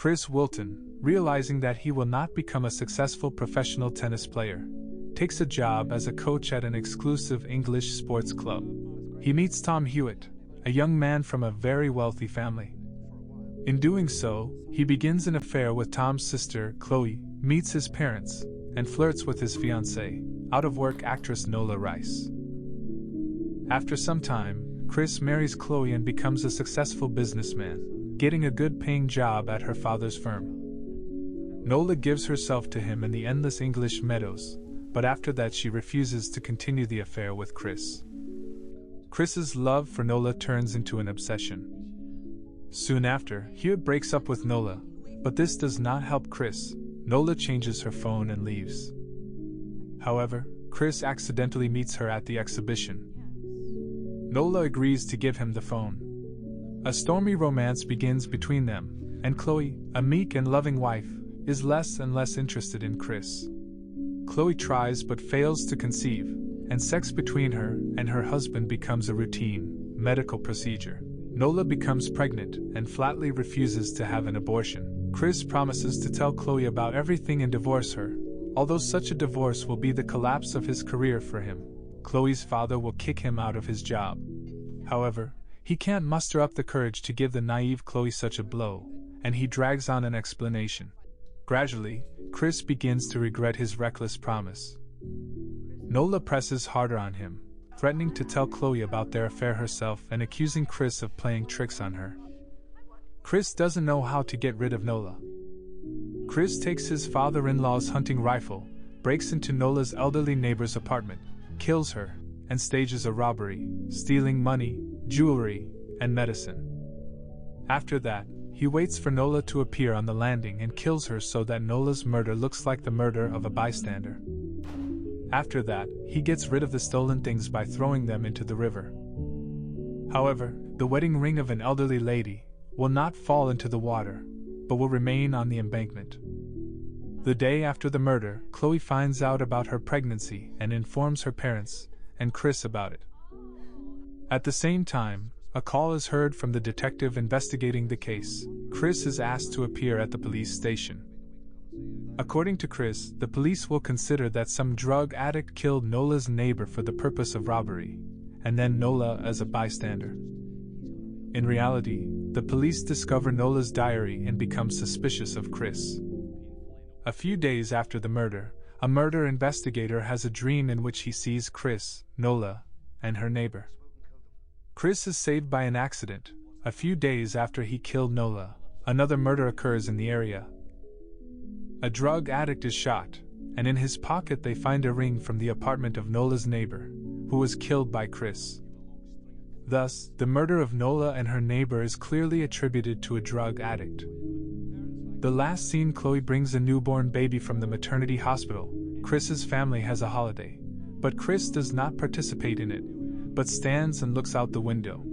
Chris Wilton, realizing that he will not become a successful professional tennis player, takes a job as a coach at an exclusive English sports club. He meets Tom Hewitt, a young man from a very wealthy family. In doing so, he begins an affair with Tom's sister, Chloe, meets his parents, and flirts with his fiancée, out-of-work actress Nola Rice. After some time, Chris marries Chloe and becomes a successful businessman, getting a good-paying job at her father's firm. Nola gives herself to him in the endless English meadows, but after that she refuses to continue the affair with Chris. Chris's love for Nola turns into an obsession. Soon after, Hewitt breaks up with Nola, but this does not help Chris. Nola changes her phone and leaves. However, Chris accidentally meets her at the exhibition. Nola agrees to give him the phone. A stormy romance begins between them, and Chloe, a meek and loving wife, is less and less interested in Chris. Chloe tries but fails to conceive, and sex between her and her husband becomes a routine, medical procedure. Nola becomes pregnant and flatly refuses to have an abortion. Chris promises to tell Chloe about everything and divorce her, although such a divorce will be the collapse of his career for him. Chloe's father will kick him out of his job. However, he can't muster up the courage to give the naive Chloe such a blow, and he drags on an explanation. Gradually, Chris begins to regret his reckless promise. Nola presses harder on him, threatening to tell Chloe about their affair herself and accusing Chris of playing tricks on her. Chris doesn't know how to get rid of Nola. Chris takes his father-in-law's hunting rifle, breaks into Nola's elderly neighbor's apartment, kills her, and stages a robbery, stealing money, jewelry, and medicine. After that, he waits for Nola to appear on the landing and kills her so that Nola's murder looks like the murder of a bystander. After that, he gets rid of the stolen things by throwing them into the river. However, the wedding ring of an elderly lady will not fall into the water, but will remain on the embankment. The day after the murder, Chloe finds out about her pregnancy and informs her parents and Chris about it. At the same time, a call is heard from the detective investigating the case. Chris is asked to appear at the police station. According to Chris, the police will consider that some drug addict killed Nola's neighbor for the purpose of robbery, and then Nola as a bystander. In reality, the police discover Nola's diary and become suspicious of Chris. A few days after the murder, a murder investigator has a dream in which he sees Chris, Nola, and her neighbor. Chris is saved by an accident. A few days after he killed Nola, another murder occurs in the area. A drug addict is shot, and in his pocket they find a ring from the apartment of Nola's neighbor, who was killed by Chris. Thus, the murder of Nola and her neighbor is clearly attributed to a drug addict. The last scene, Chloe brings a newborn baby from the maternity hospital. Chris's family has a holiday, but Chris does not participate in it, but stands and looks out the window.